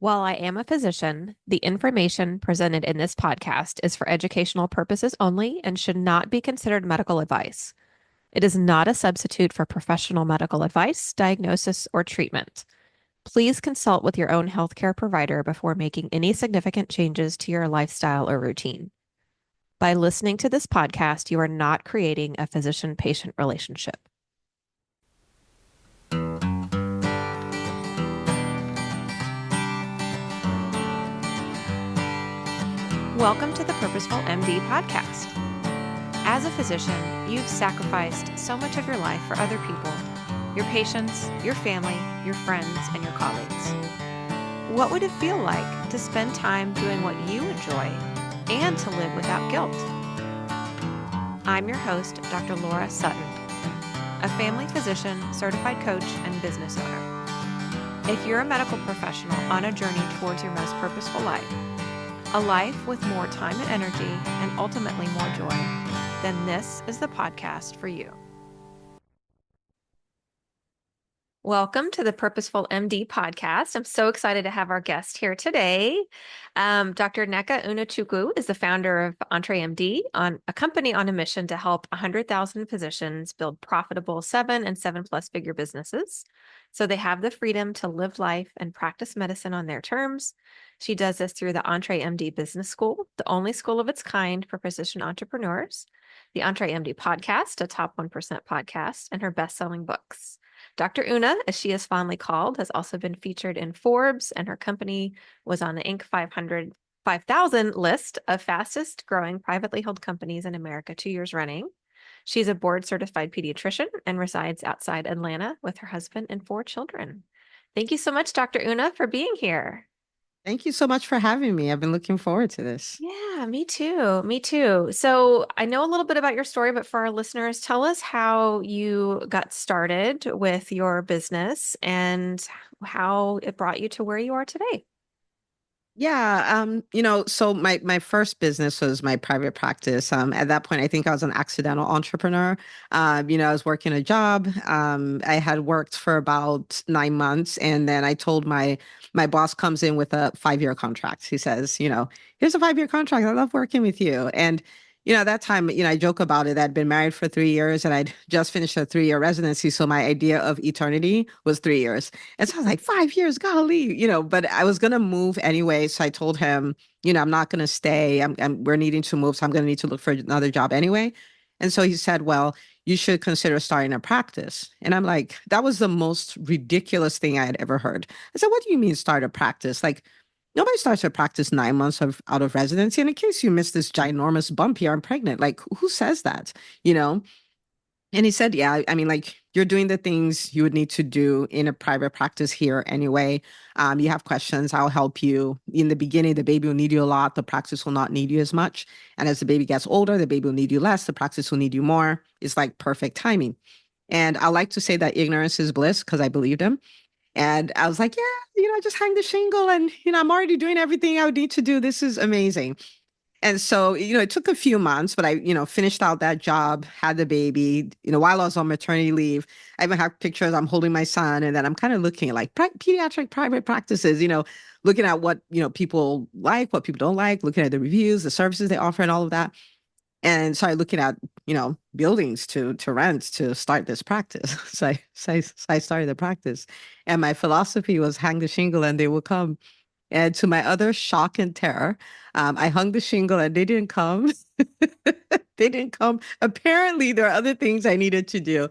While I am a physician, the information presented in this podcast is for educational purposes only and should not be considered medical advice. It is not a substitute for professional medical advice, diagnosis, or treatment. Please consult with your own healthcare provider before making any significant changes to your lifestyle or routine. By listening to this podcast, you are not creating a physician patient relationship. Welcome to the Purposeful MD Podcast. As a physician, you've sacrificed so much of your life for other people, your patients, your family, your friends, and your colleagues. What would it feel like to spend time doing what you enjoy and to live without guilt? I'm your host, Dr. Laura Sutton, a family physician, certified coach, and business owner. If you're a medical professional on a journey towards your most purposeful life, a life with more time and energy, and ultimately more joy, then this is the podcast for you. Welcome to the Purposeful MD Podcast. I'm so excited to have our guest here today. Dr. Nneka Unochukwu is the founder of EntreMD, a company on a mission to help 100,000 physicians build profitable 7 and 7+ figure businesses, so they have the freedom to live life and practice medicine on their terms. She does this through the EntreMD Business School, the only school of its kind for physician entrepreneurs, the EntreMD Podcast, a top 1% podcast, and her best-selling books. Dr. Una, as she is fondly called, has also been featured in Forbes, and her company was on the Inc. 5,000 list of fastest growing privately held companies in America 2 years running. She's a board certified pediatrician and resides outside Atlanta with her husband and 4 children. Thank you so much, Dr. Una, for being here. Thank you so much for having me. I've been looking forward to this. Yeah, me too. Me too. So I know a little bit about your story, but for our listeners, tell us how you got started with your business and how it brought you to where you are today. Yeah, so my first business was my private practice. At that point, I think I was an accidental entrepreneur. I was working a job. I had worked for about 9 months, and then I told my boss comes in with a 5-year contract. He says, here's a 5-year contract. I love working with you. And at that time, I joke about it. I'd been married for 3 years, and I'd just finished a 3-year residency. So my idea of eternity was 3 years. And so I was like, 5 years, golly, but I was going to move anyway. So I told him, I'm not going to stay. We're needing to move. So I'm going to need to look for another job anyway. And so he said, well, you should consider starting a practice. And I'm like, that was the most ridiculous thing I had ever heard. I said, what do you mean start a practice? Like, nobody starts a practice 9 months out of residency. And in case you missed this ginormous bump here, I'm pregnant. Like, who says that? You know? And he said, yeah, I mean, like you're doing the things you would need to do in a private practice here anyway. You have questions, I'll help you. In the beginning, the baby will need you a lot. The practice will not need you as much. And as the baby gets older, the baby will need you less. The practice will need you more. It's like perfect timing. And I like to say that ignorance is bliss because I believed him. And I was like, yeah, just hang the shingle and, I'm already doing everything I would need to do. This is amazing. And so, it took a few months, but I, finished out that job, had the baby, while I was on maternity leave. I even have pictures, I'm holding my son, and then I'm kind of looking at like pediatric private practices, looking at what, people like, what people don't like, looking at the reviews, the services they offer and all of that. And started looking at, buildings to rent to start this practice. So I started the practice. And my philosophy was hang the shingle and they will come. And to my other shock and terror, I hung the shingle and they didn't come. They didn't come. Apparently, there are other things I needed to do.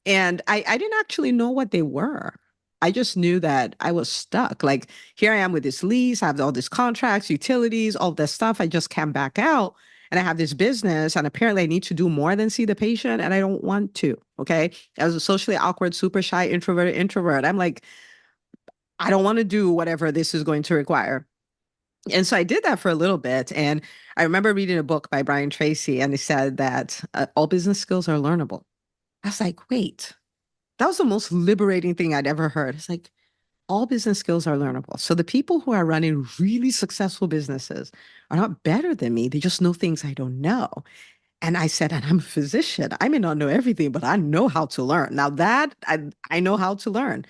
And I didn't actually know what they were. I just knew that I was stuck. Like, here I am with this lease, I have all these contracts, utilities, all this stuff. I just can't back out. And I have this business, and apparently I need to do more than see the patient, and I don't want to. Okay. I was a socially awkward, super shy, introverted introvert. I'm like, I don't want to do whatever this is going to require. And so I did that for a little bit. And I remember reading a book by Brian Tracy, and he said that all business skills are learnable. I was like, wait, that was the most liberating thing I'd ever heard. It's like, all business skills are learnable. So the people who are running really successful businesses are not better than me. They just know things I don't know. And I said, and I'm a physician. I may not know everything, but I know how to learn. Now that I know how to learn.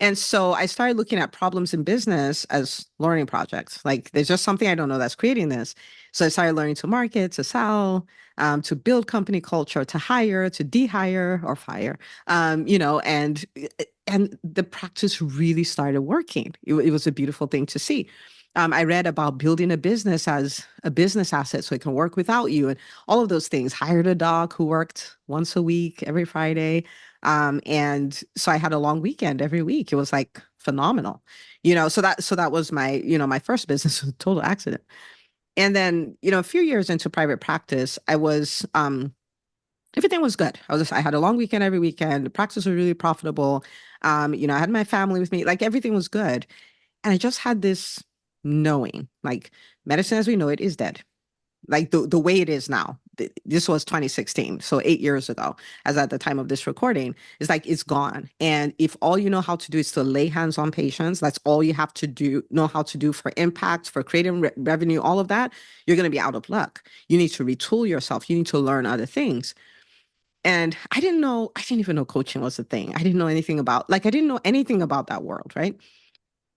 And so I started looking at problems in business as learning projects. Like there's just something I don't know that's creating this. So I started learning to market, to sell, to build company culture, to hire, to de-hire or fire. And the practice really started working. It was a beautiful thing to see. I read about building a business as a business asset so it can work without you and all of those things. Hired a dog who worked once a week, every Friday. And so I had a long weekend every week. It was like phenomenal, so that was my first business, was a total accident. And then, a few years into private practice, everything was good. I had a long weekend every weekend. The practice was really profitable. I had my family with me, like everything was good. And I just had this knowing, like medicine as we know it is dead, like the way it is now. This was 2016, so 8 years ago, as at the time of this recording. It's like it's gone. And if all you know how to do is to lay hands on patients, that's all you have to know how to do for impact, for creating revenue, all of that, you're going to be out of luck. You need to retool yourself. You need to learn other things. And I didn't even know coaching was a thing. I didn't know anything about that world, right?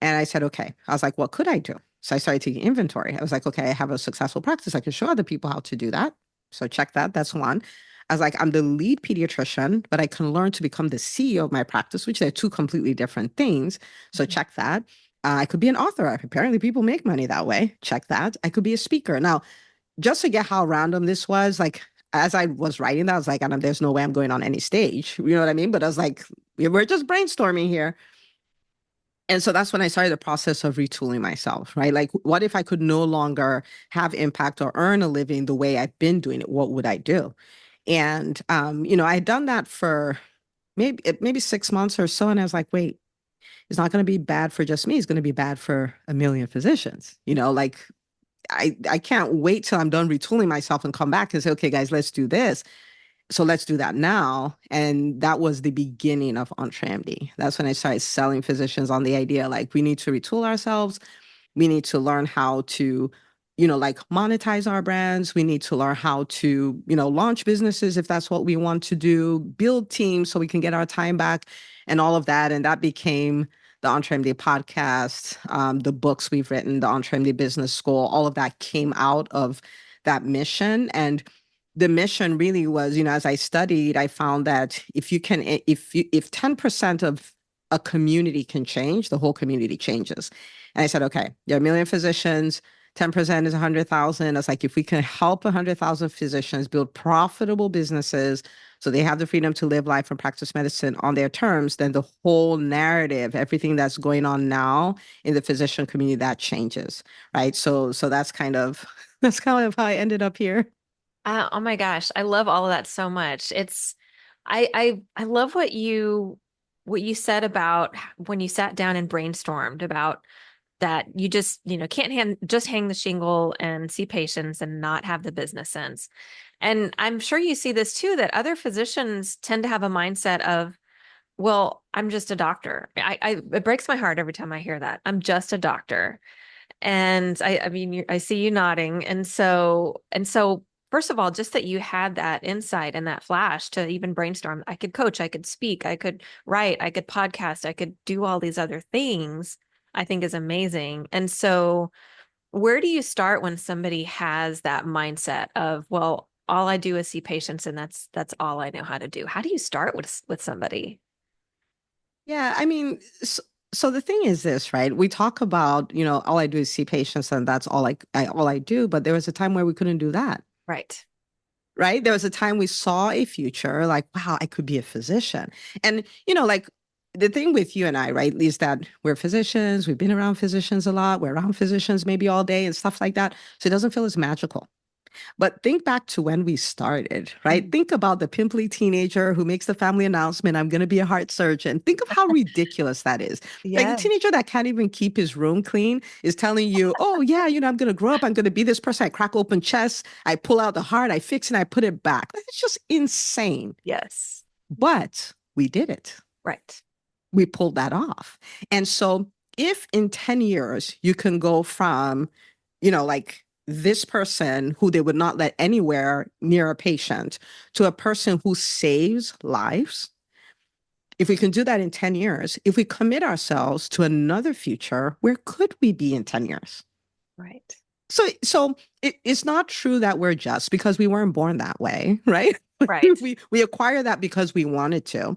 And I said, okay. I was like, what could I do? So I started taking inventory. I was like, okay, I have a successful practice. I can show other people how to do that. So check that. That's one. I was like, I'm the lead pediatrician, but I can learn to become the CEO of my practice, which are two completely different things. So Mhm. check that. I could be an author. Apparently, people make money that way. Check that. I could be a speaker. Now, just to get how random this was, like as I was writing that, I was like, there's no way I'm going on any stage. You know what I mean? But I was like, we're just brainstorming here. And so that's when I started the process of retooling myself, right? Like, what if I could no longer have impact or earn a living the way I've been doing it? What would I do? And I had done that for maybe 6 months or so, and I was like, wait, it's not going to be bad for just me. It's going to be bad for a million physicians. Like I can't wait till I'm done retooling myself and come back and say, okay, guys, let's do this. So let's do that now. And that was the beginning of EntreMD. That's when I started selling physicians on the idea like we need to retool ourselves. We need to learn how to, like monetize our brands. We need to learn how to, launch businesses if that's what we want to do, build teams so we can get our time back and all of that. And that became the EntreMD podcast, the books we've written, the EntreMD Business School, all of that came out of that mission. And the mission really was, as I studied, I found that if 10% of a community can change, the whole community changes. And I said, okay, there are a million physicians, 10% is 100,000. It's like if we can help 100,000 physicians build profitable businesses so they have the freedom to live life and practice medicine on their terms, then the whole narrative, everything that's going on now in the physician community, that changes, right? So that's kind of how I ended up here. Oh my gosh, I love all of that so much. I love what you said about when you sat down and brainstormed about that you just, can't just hang the shingle and see patients and not have the business sense. And I'm sure you see this too, that other physicians tend to have a mindset of, well, I'm just a doctor. It breaks my heart every time I hear that. I'm just a doctor. And I mean, I see you nodding. And so, first of all, just that you had that insight and that flash to even brainstorm, I could coach, I could speak, I could write, I could podcast, I could do all these other things, I think is amazing. And so, where do you start when somebody has that mindset of, well, all I do is see patients and that's all I know how to do? How do you start with somebody? Yeah, I mean, so the thing is this, right? We talk about, all I do is see patients and that's all I do, but there was a time where we couldn't do that, Right. right? There was a time we saw a future like, wow, I could be a physician. And, like the thing with you and I, right, is that we're physicians, we've been around physicians a lot, we're around physicians maybe all day and stuff like that. So it doesn't feel as magical. But think back to when we started, right? Mhm. Think about the pimply teenager who makes the family announcement, I'm going to be a heart surgeon. Think of how ridiculous that is. Like the Yeah. teenager that can't even keep his room clean is telling you, oh, yeah, I'm going to grow up. I'm going to be this person. I crack open chests. I pull out the heart. I fix it. And I put it back. It's just insane. Yes. But we did it. Right. We pulled that off. And so if in 10 years you can go from like this person who they would not let anywhere near a patient to a person who saves lives, If we can do that in 10 years, if we commit ourselves to another future, where could we be in 10 years? Right. So it's not true that we're just because we weren't born that way, right? Right. We acquire that because we wanted to.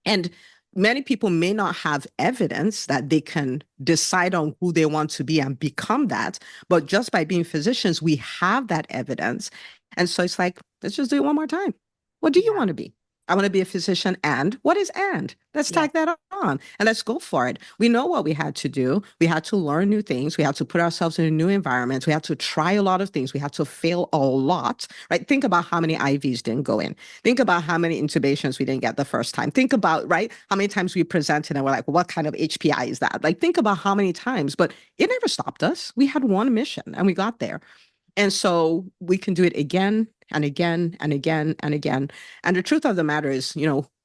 And many people may not have evidence that they can decide on who they want to be and become that. But just by being physicians, we have that evidence. And so it's like, let's just do it one more time. What do you Yeah. want to be? I want to be a physician. And what is and? Let's Yeah. tag that on and let's go for it. We know what we had to do. We had to learn new things. We had to put ourselves in a new environment. We had to try a lot of things. We had to fail a lot, right? Think about how many IVs didn't go in. Think about how many intubations we didn't get the first time. Think about, right, how many times we presented and we're like, what kind of HPI is that? Like, think about how many times, but it never stopped us. We had one mission and we got there. And so we can do it again and again and again and again. And the truth of the matter is,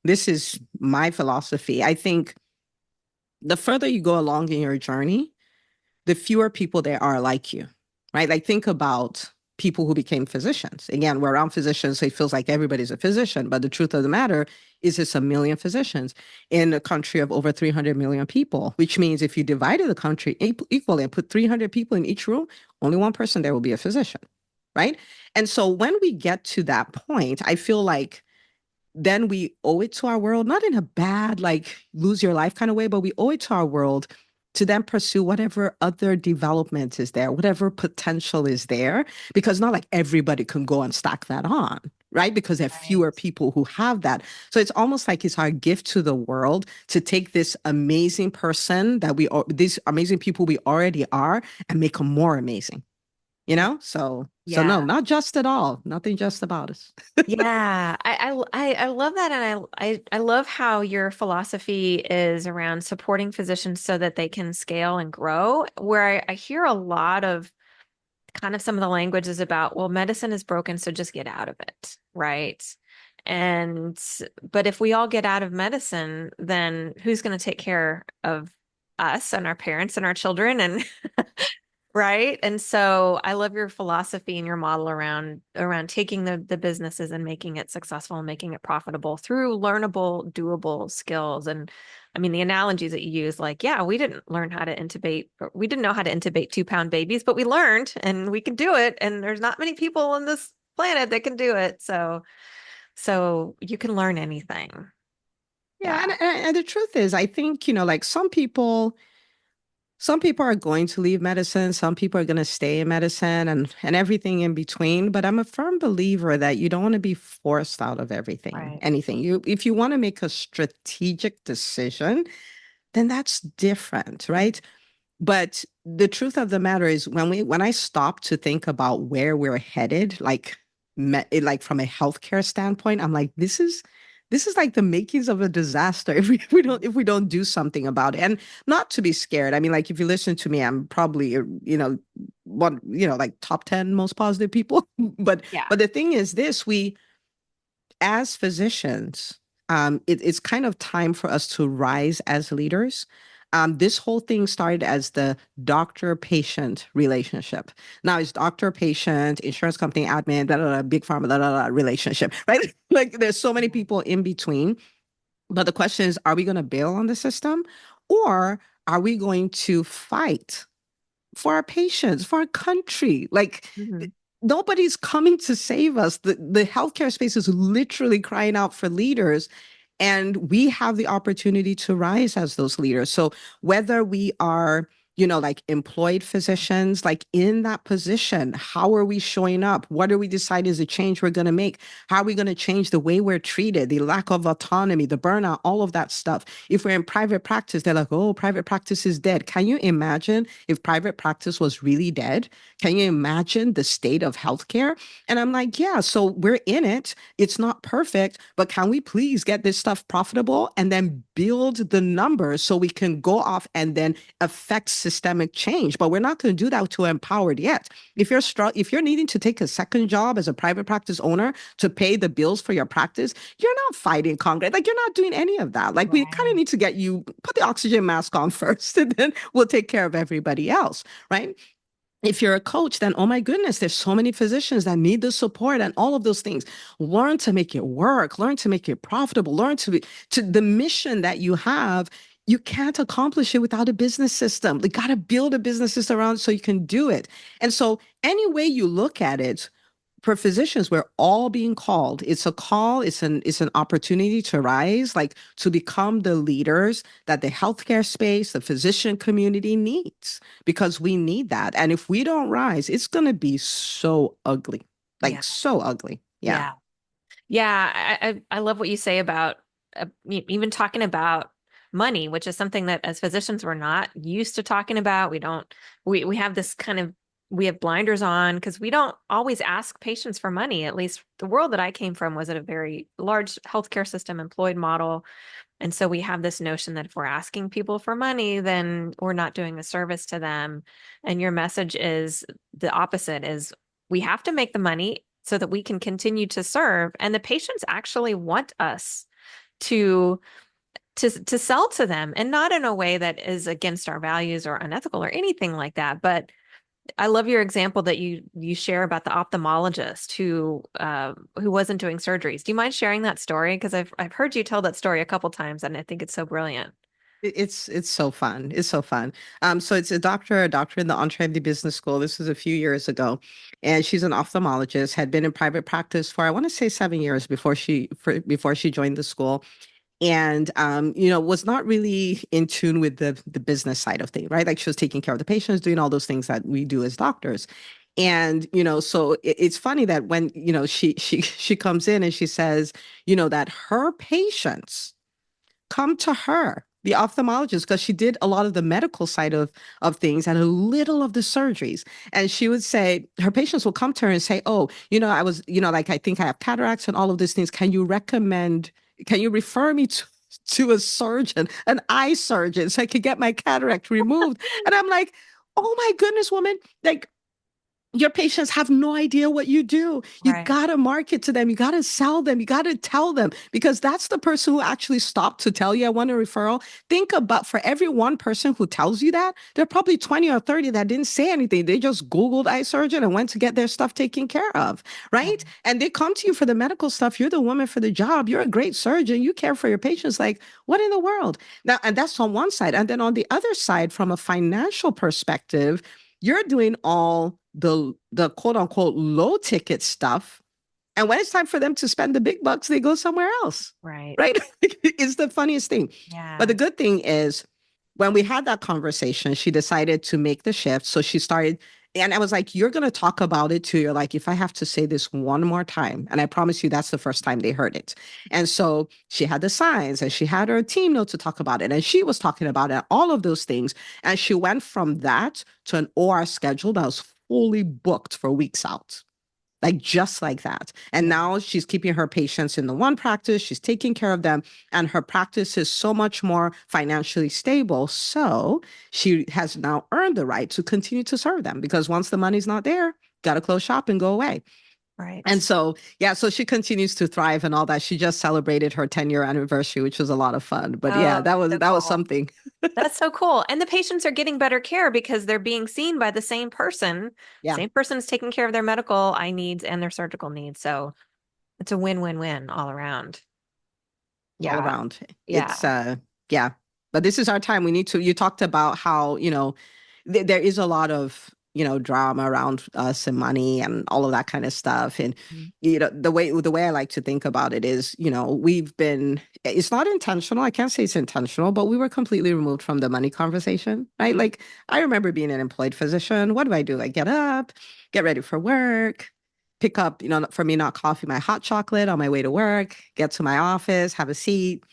this is my philosophy. I think the further you go along in your journey, the fewer people there are like you, right? Like think about people who became physicians. Again, we're around physicians, so it feels like everybody's a physician. But the truth of the matter is it's 1 million physicians in a country of over 300 million people, which means if you divided the country equally and put 300 people in each room, only one person there will be a physician, right? And so when we get to that point, I feel like then we owe it to our world, not in a bad, like lose your life kind of way, but we owe it to our world to then pursue whatever other development is there, whatever potential is there, because not like everybody can go and stack that on, right? Because there are Right. fewer people who have that. So it's almost like it's our gift to the world to take this amazing person that these amazing people we already are and make them more amazing, Yeah. So no, Yeah. not just at all. Nothing just about us. Yeah, I love that, and I love how your philosophy is around supporting physicians so that they can scale and grow. Where I hear a lot of kind of some of the language is about, well, medicine is broken, so just get out of it, right? And but if we all get out of medicine, then who's going to take care of us and our parents and our children and right? And so I love your philosophy and your model around taking the businesses and making it successful and making it profitable through learnable, doable skills. And I mean, the analogies that you use, like, yeah, we didn't learn how to intubate, we didn't know how to intubate 2 pound babies, but we learned and we can do it. And there's not many people on this planet that can do it. So you can learn anything. Yeah, Yeah. and the truth is, I think, like some people are going to leave medicine, some people are going to stay in medicine and everything in between, but I'm a firm believer that you don't want to be forced out of everything, Right. anything. If you want to make a strategic decision, then that's different, right? But the truth of the matter is when I stop to think about where we're headed, like from a healthcare standpoint, I'm like, this is like the makings of a disaster if we don't do something about it. And not to be scared. I mean, like if you listen to me, I'm probably one, like top 10 most positive people. but Yeah. but the thing is this, we as physicians, it's kind of time for us to rise as leaders. This whole thing started as the doctor-patient relationship. Now it's doctor-patient, insurance company admin, blah, blah, blah, big pharma, blah, blah, blah, relationship, right? Like there's so many Mhm. people in between. But the question is, are we going to bail on the system, or are we going to fight for our patients, for our country? Like Mhm. nobody's coming to save us. The healthcare space is literally crying out for leaders. And we have the opportunity to rise as those leaders. So whether we are, like employed physicians, like in that position, how are we showing up? What are we deciding is the change we're going to make? How are we going to change the way we're treated, the lack of autonomy, the burnout, all of that stuff? If we're in private practice, they're like, oh, private practice is dead. Can you imagine if private practice was really dead? Can you imagine the state of healthcare? And I'm like, yeah, so we're in it. It's not perfect, but can we please get this stuff profitable and then build the numbers so we can go off and then affect systemic change? But we're not going to do that to empowered yet. If you're needing to take a second job as a private practice owner to pay the bills for your practice, you're not fighting Congress. Like you're not doing any of that. Like we kind of Right. need to get you put the oxygen mask on first, and then we'll take care of everybody else, right? If you're a coach, then oh my goodness, there's so many physicians that need the support and all of those things. Learn to make it work, learn to make it profitable, learn to be to the mission that you have. You can't accomplish it without a business system. You got to build a business system around so you can do it. And so, any way you look at it, for physicians, we're all being called. It's a call, it's an opportunity to rise, like to become the leaders that the healthcare space, the physician community needs, because we need that. And if we don't rise, it's gonna be so ugly. Yeah. Like so ugly. Yeah. Yeah. Yeah, I love what you say about even talking about money, which is something that as physicians we're not used to talking about. We don't we have this kind of we have blinders on because we don't always ask patients for money. At least the world that I came from was at a very large healthcare system employed model. And so we have this notion that if we're asking people for money, then we're not doing a service to them. And your message is the opposite is we have to make the money so that we can continue to serve. And the patients actually want us to to sell to them and not in a way that is against our values or unethical or anything like that. But I love your example that you share about the ophthalmologist who wasn't doing surgeries. Do you mind sharing that story? Because I've heard you tell that story a couple times, and I think it's so brilliant. It's so fun. It's so fun. So it's a doctor in the EntreMD Business School. This was a few years ago, and she's an ophthalmologist. Had been in private practice for I want to say 7 years before she joined the school, and was not really in tune with the business side of things, right? Like she was taking care of the patients, doing all those things that we do as doctors. And so it's funny that when she comes in and she says, that her patients come to her, the ophthalmologist, because she did a lot of the medical side of things and a little of the surgeries. And she would say, her patients will come to her and say, oh, I was, like, I think I have cataracts and all of these things. Can you refer me to a surgeon, an eye surgeon, so I could get my cataract removed? And I'm like, oh my goodness, woman, like, your patients have no idea what you do. You Right. got to market to them. You got to sell them. You got to tell them, because that's the person who actually stopped to tell you, I want a referral. Think about, for every one person who tells you that, there are probably 20 or 30 that didn't say anything. They just Googled eye surgeon and went to get their stuff taken care of. Right. And they come to you for the medical stuff. You're the woman for the job. You're a great surgeon. You care for your patients. Like, what in the world? Now, and that's on one side. And then on the other side, from a financial perspective, you're doing all the quote unquote low ticket stuff. And when it's time for them to spend the big bucks, they go somewhere else. Right. Right. It's the funniest thing. But Yeah. the good thing is, when we had that conversation, she decided to make the shift. So she started, and I was like, you're going to talk about it too. You're like, if I have to say this one more time, and I promise you that's the first time they heard it. And so she had the signs and she had her team note to talk about it. And she was talking about it, all of those things. And she went from that to an OR schedule that was fully booked for weeks out, like just like that. And Yeah. now she's keeping her patients in the one practice, she's taking care of them, and her practice is so much more financially stable. So she has now earned the right to continue to serve them, because once the money's not there, got to close shop and go away. And Right. so, yeah, so she continues to thrive and all that. She just celebrated her 10-year anniversary, which was a lot of fun. But yeah, Oh, that that's was so that was cool. something. That's so cool. And the patients are getting better care because they're being seen by the same person. Yeah, Same person is taking care of their medical eye needs and their surgical needs. So it's a win-win-win all around. all Yeah. around. It's Yeah. yeah. But this is our time. We need to, you talked about how, there is a lot of, drama around us and money and all of that kind of stuff. And, Mhm. the way I like to think about it is, it's not intentional. I can't say it's intentional, but we were completely removed from the money conversation, right? Mhm. Like, I remember being an employed physician. What do? I get up, get ready for work, pick up, for me, not coffee, my hot chocolate on my way to work, get to my office, have a seat.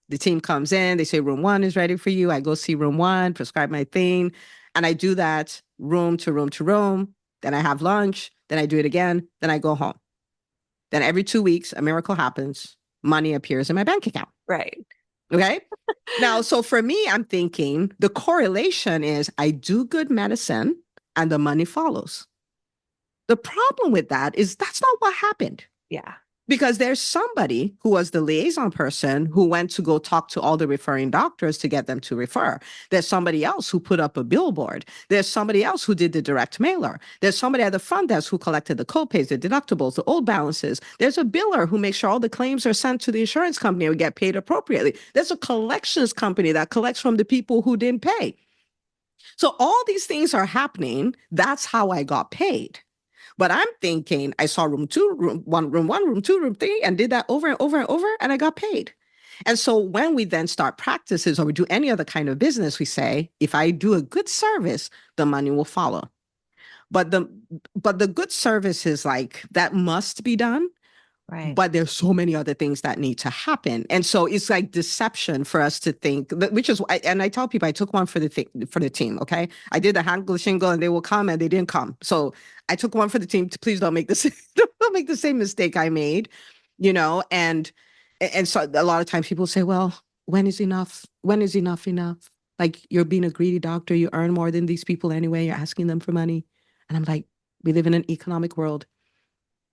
The team comes in, they say room one is ready for you. I go see room one, prescribe my thing. And I do that room to room to room. Then I have lunch. Then I do it again. Then I go home. Then every 2 weeks, a miracle happens. Money appears in my bank account. Right. Okay. Now, so for me, I'm thinking the correlation is I do good medicine and the money follows. The problem with that is that's not what happened. Yeah. Because there's somebody who was the liaison person who went to go talk to all the referring doctors to get them to refer. There's somebody else who put up a billboard. There's somebody else who did the direct mailer. There's somebody at the front desk who collected the copays, the deductibles, the old balances. There's a biller who makes sure all the claims are sent to the insurance company and get paid appropriately. There's a collections company that collects from the people who didn't pay. So all these things are happening. That's how I got paid. But I'm thinking I saw room two, room one, room two, room three, and did that over and over and over, and I got paid. And so when we then start practices or we do any other kind of business, we say, if I do a good service, the money will follow. But the good service is like that must be done. Right. But there's so many other things that need to happen. And so it's like deception for us to think that, which is, and I tell people I took one for the team. Okay. I did the handle shingle and they will come and they didn't come. So I took one for the team to please don't make this, don't make the same mistake I made, and so a lot of times people say, well, when is enough? When is enough enough? Like you're being a greedy doctor. You earn more than these people anyway. You're asking them for money. And I'm like, we live in an economic world.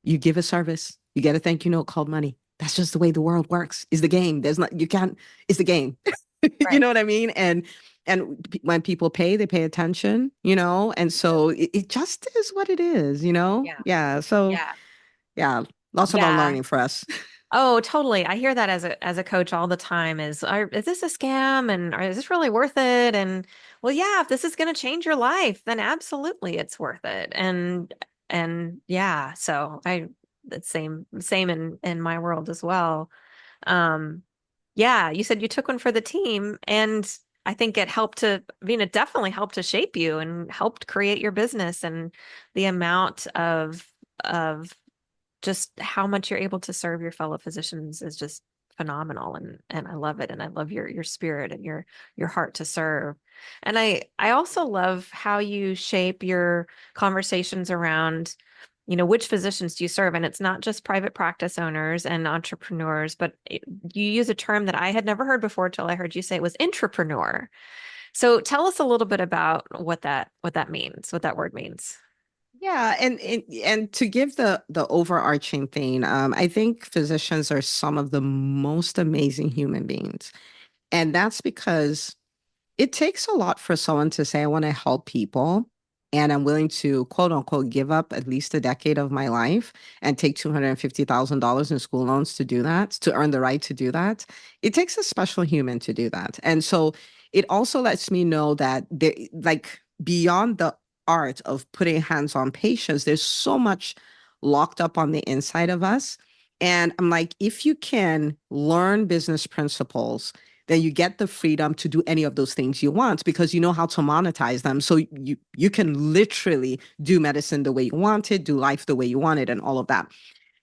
You give a service, you get a thank you note called money. That's just the way the world works. Is the game. There's not, you can't, it's the game. You Right. know what I mean? And when people pay, they pay attention, and so it just is what it is, Yeah. Yeah. So Yeah. yeah, lots of Yeah. unlearning for us. Oh, totally. I hear that as a coach all the time is this a scam and is this really worth it? And well, yeah, if this is going to change your life, then absolutely it's worth it. And yeah, so I the same in my world as well. Um yeah, you said you took one for the team and I think it definitely helped to shape you and helped create your business and the amount of just how much you're able to serve your fellow physicians is just phenomenal and I love it and I love your spirit and your heart to serve. And I also love how you shape your conversations around which physicians do you serve? And it's not just private practice owners and entrepreneurs, but you use a term that I had never heard before till I heard you say it was entrepreneur. So tell us a little bit about what that means, what that word means. Yeah, and to give the overarching thing, I think physicians are some of the most amazing human beings, and that's because it takes a lot for someone to say, I want to help people. And I'm willing to quote unquote give up at least a decade of my life and take $250,000 in school loans to do that, to earn the right to do that. It takes a special human to do that. And so it also lets me know that like beyond the art of putting hands on patients, there's so much locked up on the inside of us. And I'm like, if you can learn business principles, then you get the freedom to do any of those things you want because you know how to monetize them. So you can literally do medicine the way you want it, do life the way you want it, and all of that.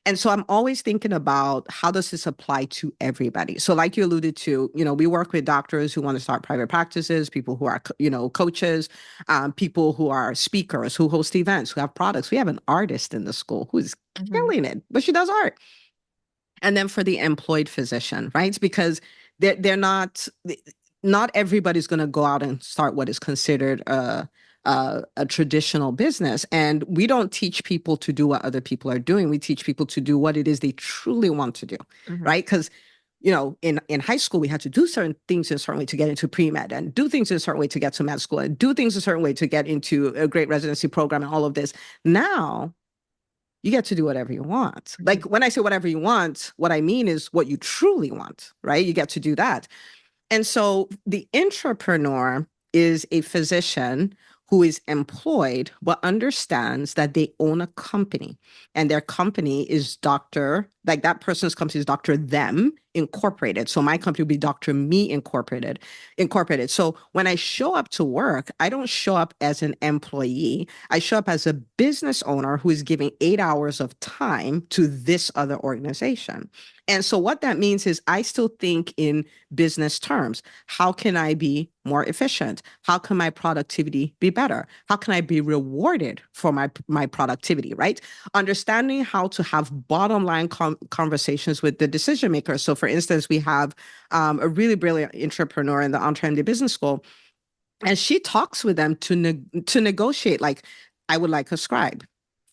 And so I'm always thinking about how does this apply to everybody? So like you alluded to, we work with doctors who want to start private practices, people who are, coaches, people who are speakers, who host events, who have products. We have an artist in the school who is Mhm. killing it, but she does art. And then for the employed physician, right? Because they're not everybody's going to go out and start what is considered a traditional business. And we don't teach people to do what other people are doing. We teach people to do what it is they truly want to do, Mhm. right? Because in high school, we had to do certain things in a certain way to get into pre-med and do things in a certain way to get to med school and do things a certain way to get into a great residency program and all of this. Now, you get to do whatever you want. Mhm. Like when I say whatever you want, what I mean is what you truly want, right? You get to do that. And so the entrepreneur is a physician who is employed but understands that they own a company and their company is like that person's company is Dr. Them Incorporated. So my company would be Dr. Me Incorporated. So when I show up to work, I don't show up as an employee. I show up as a business owner who is giving 8 hours of time to this other organization. And so what that means is I still think in business terms. How can I be more efficient? How can my productivity be better? How can I be rewarded for my productivity, right? Understanding how to have bottom line conversations with the decision makers. So for instance, we have a really brilliant entrepreneur in the EntreMD Business School, and she talks with them to negotiate, like, I would like a scribe.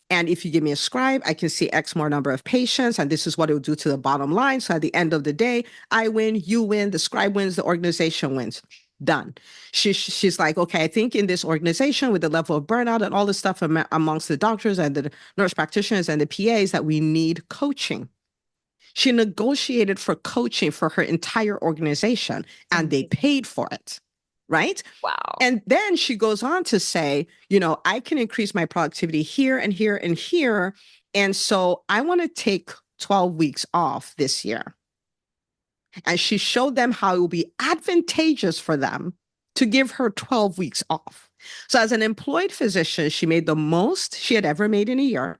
And if you give me a scribe, I can see X more number of patients, and this is what it will do to the bottom line. So at the end of the day, I win, you win, the scribe wins, the organization wins. Done. She's like, okay, I think in this organization with the level of burnout and all this stuff amongst the doctors and the nurse practitioners and the PAs that we need coaching. She negotiated for coaching for her entire organization and they Amazing. paid for it. Right. Wow. And then she goes on to say, I can increase my productivity here and here and here. And so I want to take 12 weeks off this year. And she showed them how it will be advantageous for them to give her 12 weeks off. So as an employed physician, she made the most she had ever made in a year.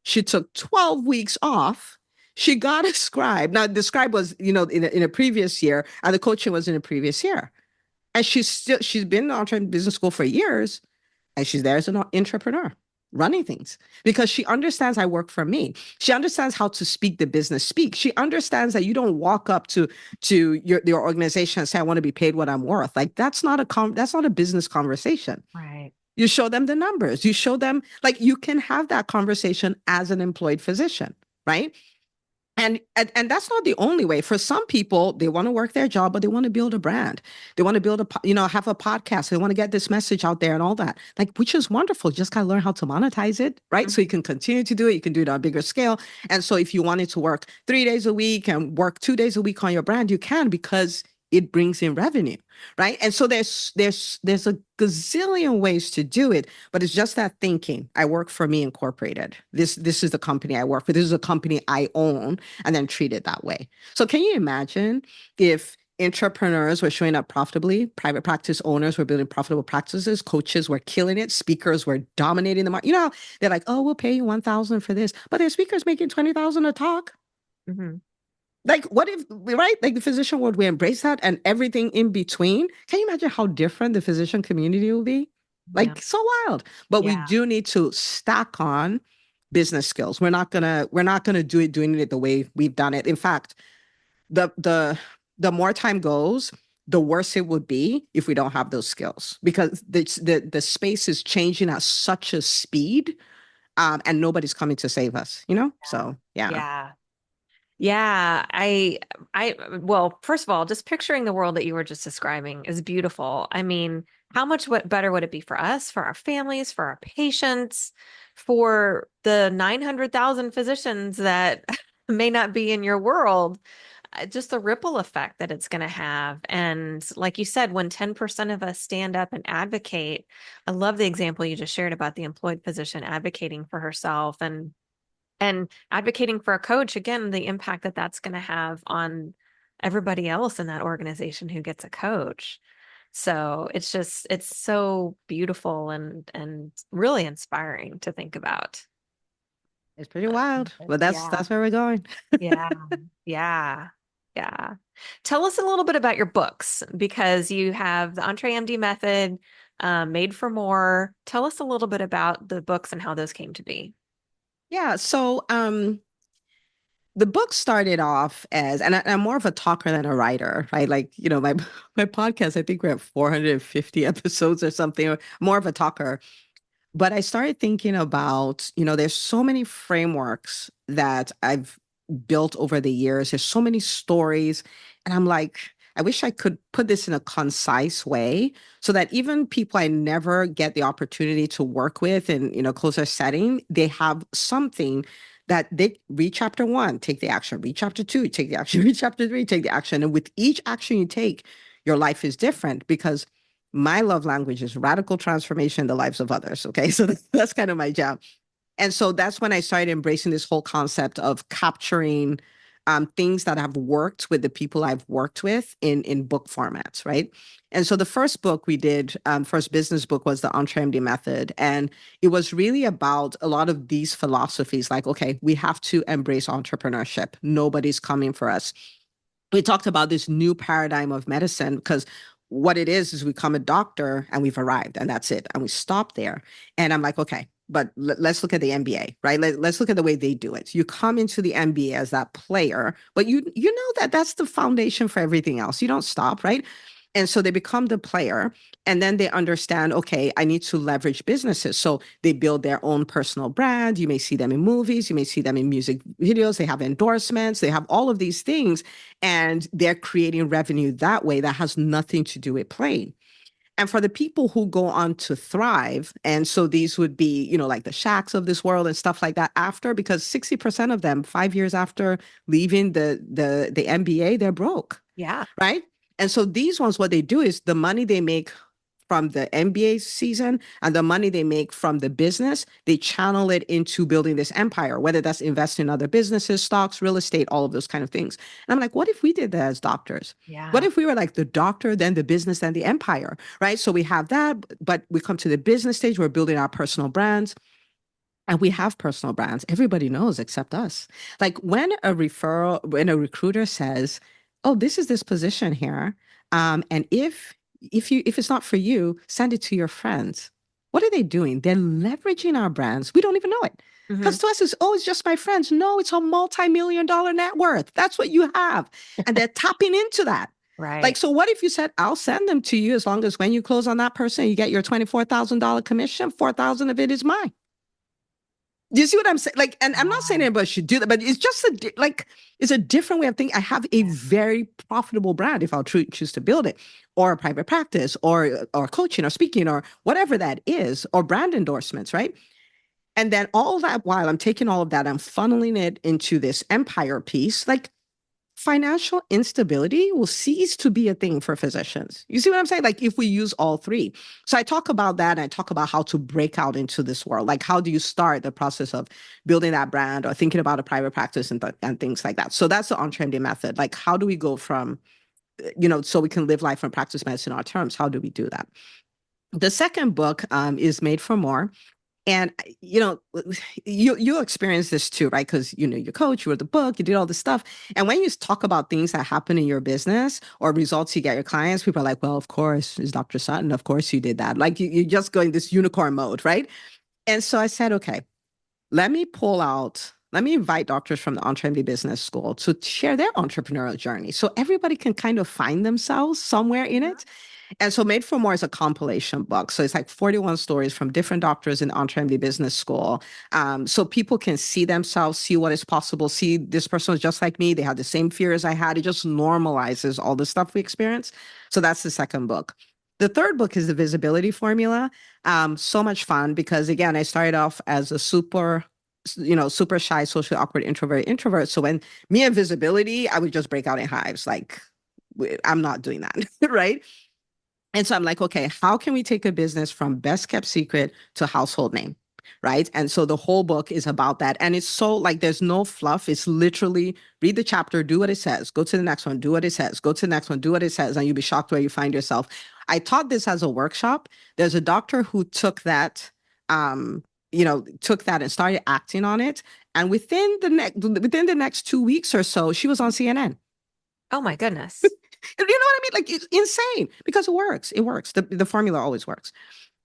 She took 12 weeks off. She got a scribe. Now, the scribe was, in a previous year, and the coaching was in a previous year. And she's been in business school for years, and she's there as an entrepreneur running things because she understands I work for me. She understands how to speak the business speak. She understands that you don't walk up to your organization and say, I want to be paid what I'm worth. Like that's not a business conversation. Right. You show them the numbers. You show them like you can have that conversation as an employed physician, right? And that's not the only way. For some people, they want to work their job, but they want to build a brand. They want to build have a podcast. They want to get this message out there and all that. Like, which is wonderful. Just got to learn how to monetize it, right? Mhm. So you can continue to do it. You can do it on a bigger scale. And so if you wanted to work 3 days a week and work 2 days a week on your brand, you can because it brings in revenue, right? And so there's a gazillion ways to do it, but it's just that thinking. I work for me incorporated. This is the company I work for. This is a company I own, and then treat it that way. So can you imagine if entrepreneurs were showing up profitably, private practice owners were building profitable practices, coaches were killing it, speakers were dominating the market. They're like, oh, we'll pay you 1,000 for this, but their speakers making 20,000 a talk. Mhm. Like, what if, right? Like the physician world, we embrace that and everything in between. Can you imagine how different the physician community will be? Yeah. Like, so wild. But we Yeah. do need to stack on business skills. We're not gonna doing it the way we've done it. In fact, the more time goes, the worse it would be if we don't have those skills because the space is changing at such a speed, and nobody's coming to save us. So yeah. Yeah. Yeah, well, first of all, just picturing the world that you were just describing is beautiful. I mean, how much better would it be for us, for our families, for our patients, for the 900,000 physicians that may not be in your world? Just the ripple effect that it's going to have. And like you said, when 10% of us stand up and advocate, I love the example you just shared about the employed physician advocating for herself and advocating for a coach, again, the impact that that's going to have on everybody else in that organization who gets a coach. So it's so beautiful and really inspiring to think about. It's pretty wild, but that's Yeah, that's where we're going. yeah, yeah, yeah. Tell us a little bit about your books because you have the EntreMD method, Made for More. Tell us a little bit about the books and how those came to be. Yeah, so the book started off as, and I'm more of a talker than a writer, right? Like, my podcast, I think we're at 450 episodes or something, or more of a talker. But I started thinking about, there's so many frameworks that I've built over the years. There's so many stories. And I'm like, I wish I could put this in a concise way so that even people I never get the opportunity to work with in, closer setting, they have something that they read chapter 1, take the action, read chapter 2, take the action, read chapter 3, take the action. And with each action you take, your life is different because my love language is radical transformation in the lives of others. Okay. So that's kind of my job. And so that's when I started embracing this whole concept of capturing things that have worked with the people I've worked with in book formats, right? And so the first book we did, first business book was the EntreMD method. And it was really about a lot of these philosophies like, okay, we have to embrace entrepreneurship. Nobody's coming for us. We talked about this new paradigm of medicine because what it is we come a doctor and we've arrived and that's it. And we stop there. And I'm like, okay, but let's look at the MBA, right? Let's look at the way they do it. You come into the MBA as that player, but you know that that's the foundation for everything else. You don't stop, right? And so they become the player, and then they understand, okay, I need to leverage businesses. So they build their own personal brand. You may see them in movies, you may see them in music videos, they have endorsements, they have all of these things, and they're creating revenue that way that has nothing to do with playing. And for the people who go on to thrive, and so these would be, like the Shaqs of this world and stuff like that after, because 60% of them, 5 years after leaving the NBA, they're broke, Yeah. right? And so these ones, what they do is the money they make from the NBA season and the money they make from the business, they channel it into building this empire, whether that's investing in other businesses, stocks, real estate, all of those kind of things. And I'm like, what if we did that as doctors? What Yeah. if we were like the doctor, then the business, then the empire, right? So we have that, but we come to the business stage, we're building our personal brands. And we have personal brands. Everybody knows except us. Like when a recruiter says, "Oh, this is this position here," and if it's not for you, send it to your friends. What are they doing? They're leveraging our brands. We don't even know it. Hmm. Because to us, it's just my friends. No, it's a multi-million-dollar net worth. That's what you have. And they're tapping into that. Like, Right. so what if you said, I'll send them to you as long as when you close on that person, you get your $24,000 commission, 4,000 of it is mine. Do you see what I'm saying? Like, and I'm not saying Wow. anybody should do that, but it's just it's a different way of thinking. I have a Yeah. very profitable brand if I'll choose to build it, or a private practice, or coaching, or speaking, or whatever that is, or brand endorsements, right? And then all that while I'm taking all of that, I'm funneling it into this empire piece. Like financial instability will cease to be a thing for physicians. You see what I'm saying? Like if we use all three. So I talk about that, and I talk about how to break out into this world. Like how do you start the process of building that brand or thinking about a private practice and things like that. So that's the EntreMD method. Like how do we go from, so we can live life and practice medicine on our terms? How do we do that? The second book is Made for More. And you experience this too, right? Because your coach, you wrote the book, you did all this stuff. And when you talk about things that happen in your business or results you get your clients, people are like, well, of course, it's Dr. Sutton. Of course you did that. Like you're just going this unicorn mode, right? And so I said, okay, let me invite doctors from the EntreMD Business School to share their entrepreneurial journey so everybody can kind of find themselves somewhere in it. And so Made for More is a compilation book. So it's like 41 stories from different doctors in EntreMD Business School. So people can see themselves, see what is possible, see this person is just like me. They had the same fears I had. It just normalizes all the stuff we experience. So that's the second book. The third book is the Visibility Formula. So much fun because again, I started off as a super shy, socially awkward introvert. So when me and visibility, I would just break out in hives. Like I'm not doing that, right? And so I'm like, okay, how can we take a business from best kept secret to household name? Right. And so the whole book is about that. And it's so like there's no fluff. It's literally read the chapter, do what it says, go to the next one, do what it says, go to the next one, do what it says, and you'll be shocked where you find yourself. I taught this as a workshop. There's a doctor who took that and started acting on it. And within the next 2 weeks or so, she was on CNN. Oh my goodness. You know what I mean? Like it's insane because it works. It works. The formula always works.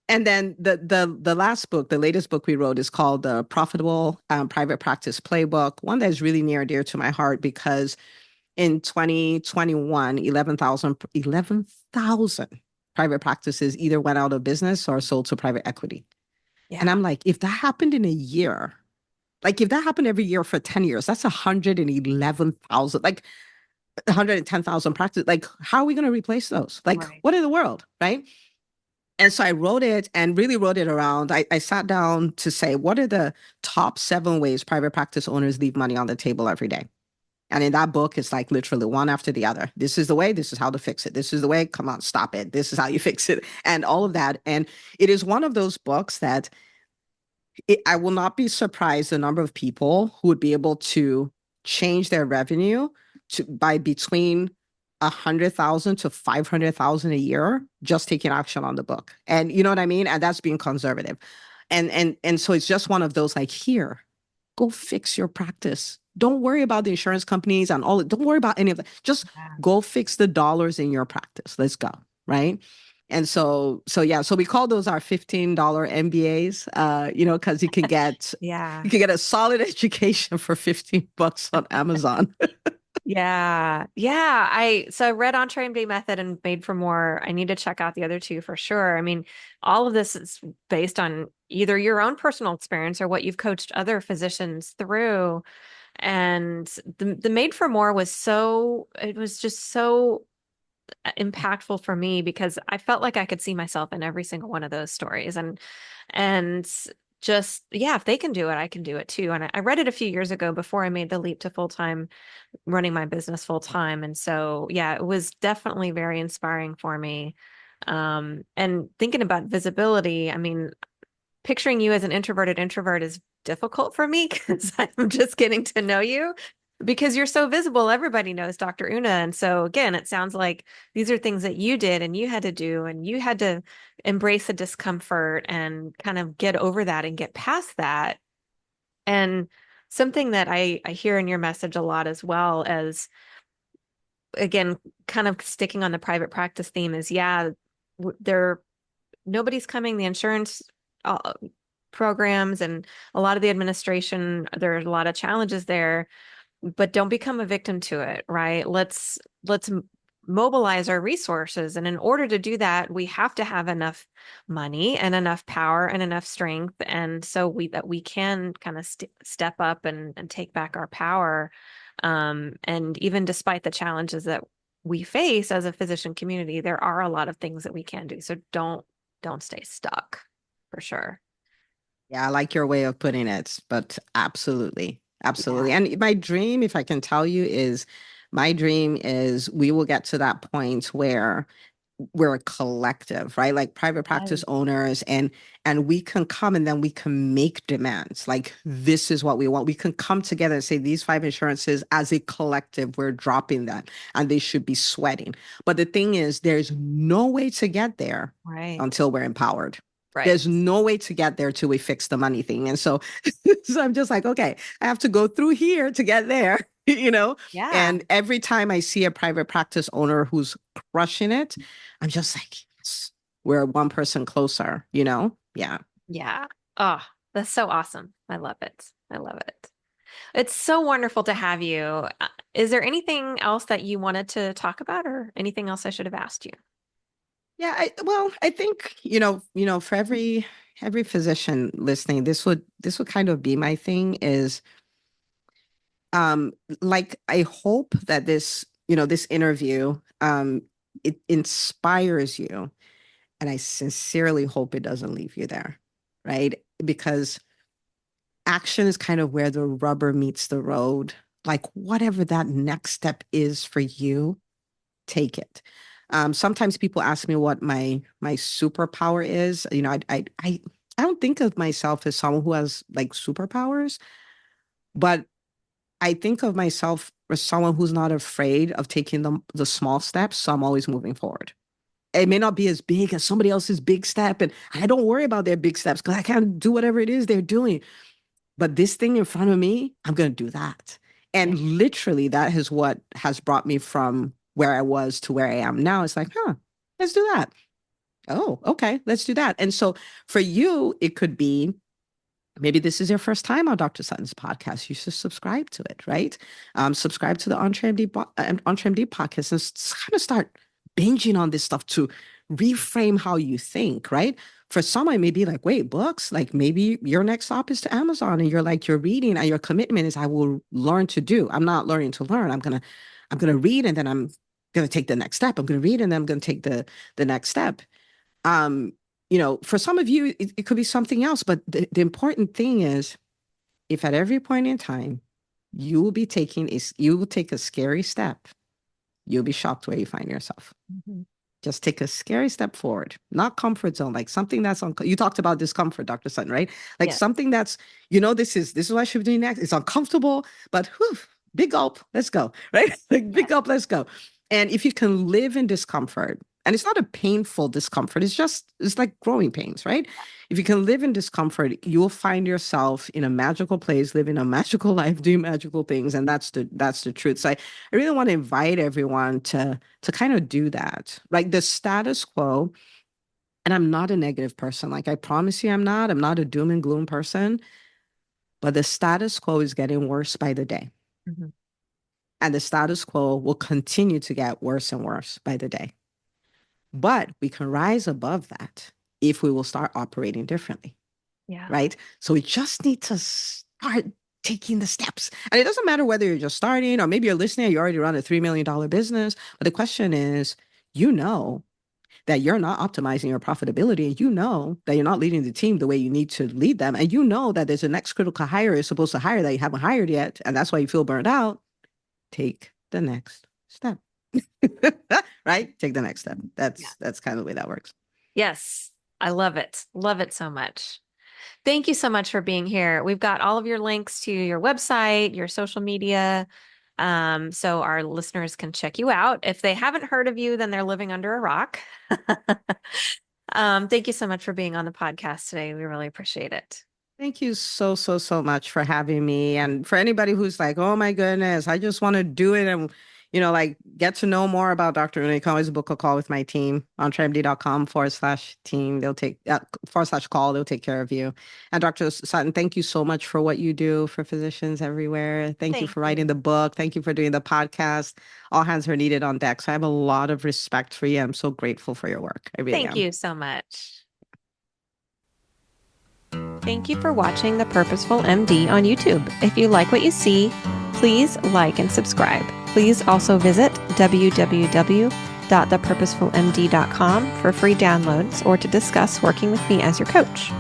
And then the last book, the latest book we wrote is called The Profitable Private Practice Playbook, one that is really near and dear to my heart because in 2021, 11,000 private practices either went out of business or sold to private equity. And Yeah. I'm like, if that happened in a year, like if that happened every year for 10 years, that's 111,000, like 110,000 practice. Like, how are we going to replace those? Like, Right. what in the world? Right. And so I wrote it and really wrote it around. I sat down to say, what are the top 7 ways private practice owners leave money on the table every day? And in that book, it's like literally one after the other. This is the way, this is how to fix it. This is the way, come on, stop it. This is how you fix it. And all of that. And it is one of those books that I will not be surprised the number of people who would be able to change their revenue by between 100,000 to 500,000 a year just taking action on the book. And you know what I mean? And that's being conservative. And so it's just one of those like, here, go fix your practice. Don't worry about the insurance companies and all. Don't worry about any of that. Just Yeah. go fix the dollars in your practice. Let's go. Right. And so yeah, so we call those our $15 MBAs, because you can get Yeah. a solid education for $15 on Amazon. Yeah. Yeah. I read EntreMD Method and Made for More. I need to check out the other two for sure. I mean, all of this is based on either your own personal experience or what you've coached other physicians through. And the Made for More was it was just so impactful for me because I felt like I could see myself in every single one of those stories. And just, yeah, if they can do it, I can do it too. And I read it a few years ago before I made the leap to full-time running my business full time. And so, yeah, it was definitely very inspiring for me. And thinking about visibility, I mean, picturing you as an introverted introvert is difficult for me because I'm just getting to know you because you're so visible. Everybody knows Dr. Una. And so, again, it sounds like these are things that you did and you had to do, and you had to embrace the discomfort and kind of get over that and get past that. And something that I hear in your message a lot as well as again, kind of sticking on the private practice theme is, yeah, there nobody's coming. The insurance uh, programs and a lot of the administration, there's a lot of challenges there, but don't become a victim to it, right? Let's mobilize our resources, and in order to do that, we have to have enough money and enough power and enough strength, and so we can kind of step up and take back our power. And even despite the challenges that we face as a physician community, there are a lot of things that we can do. So don't stay stuck, for sure. Yeah, I like your way of putting it, but absolutely. Yeah. Absolutely. And my dream, if I can tell you, is my dream is we will get to that point where we're a collective, right? Like private practice Yes. owners, and we can come and then we can make demands. Like this is what we want. We can come together and say these five insurances as a collective, we're dropping that and they should be sweating. But the thing is, there's no way to get there Right. until we're empowered. Right. There's no way to get there till we fix the money thing. And so, so I'm just like, okay, I have to go through here to get there, you know? Yeah. And every time I see a private practice owner who's crushing it, I'm just like, yes, we're one person closer, you know? Yeah. Yeah. Oh, that's so awesome. I love it. I love it. It's so wonderful to have you. Is there anything else that you wanted to talk about or anything else I should have asked you? Yeah, well, I think, for every physician listening, this would kind of be my thing is like I hope that this interview it inspires you, and I sincerely hope it doesn't leave you there, right? Because action is kind of where the rubber meets the road. Like whatever that next step is for you, take it. Sometimes people ask me what my superpower is. I don't think of myself as someone who has like superpowers, but I think of myself as someone who's not afraid of taking the small steps. So I'm always moving forward. It may not be as big as somebody else's big step, and I don't worry about their big steps because I can't do whatever it is they're doing. But this thing in front of me, I'm going to do that. Yeah. And literally, that is what has brought me from where I was to where I am now. It's like, let's do that. Oh, okay, let's do that. And so for you, it could be maybe this is your first time on Dr. Sutton's podcast. You should subscribe to it, right? Subscribe to the EntreMD podcast and kind of start binging on this stuff to reframe how you think, right? For some, I may be like, wait, books? Like maybe your next stop is to Amazon and you're reading and your commitment is I will learn to do. I'm not learning to learn. I'm gonna read and then I'm gonna take the next step. I'm gonna read and then I'm gonna take the next step. Um, for some of you, it could be something else, but the important thing is if at every point in time you will take a scary step, you'll be shocked where you find yourself. Mhm. Just take a scary step forward, not comfort zone, like something that's you talked about discomfort, Dr. Sutton, right? Like Yeah. something that's, this is what I should be doing next. It's uncomfortable, but whew, big gulp, let's go, right? Like big Yeah. gulp, let's go. And if you can live in discomfort, and it's not a painful discomfort, it's like growing pains, right? If you can live in discomfort, you will find yourself in a magical place, living a magical life, doing magical things. And that's the truth. So I really want to invite everyone to kind of do that. Like the status quo, and I'm not a negative person. Like I promise you I'm not a doom and gloom person, but the status quo is getting worse by the day. Mhm. and the status quo will continue to get worse and worse by the day. But we can rise above that if we will start operating differently. Yeah. Right? So we just need to start taking the steps. And it doesn't matter whether you're just starting or maybe you're listening and you already run a $3 million business. But the question is, you know that you're not optimizing your profitability, and you know that you're not leading the team the way you need to lead them, and you know that there's a next critical hire you're supposed to hire that you haven't hired yet, and that's why you feel burned out. Take the next step. Right? Take the next step. That's kind of the way that works. Yes. I love it. Love it so much. Thank you so much for being here. We've got all of your links to your website, your social media, so our listeners can check you out. If they haven't heard of you, then they're living under a rock. Thank you so much for being on the podcast today. We really appreciate it. Thank you so much for having me. And for anybody who's like, oh my goodness, I just want to do it and, like get to know more about Dr. Una, you can always book a call with my team on EntreMD.com/team. They'll take /call. They'll take care of you. And Dr. Sutton, thank you so much for what you do for physicians everywhere. Thank you for writing the book. Thank you for doing the podcast. All hands are needed on deck. So I have a lot of respect for you. I'm so grateful for your work. I really am. Thank you so much. Thank you for watching The Purposeful MD on YouTube. If you like what you see, please like and subscribe. Please also visit www.thepurposefulmd.com for free downloads or to discuss working with me as your coach.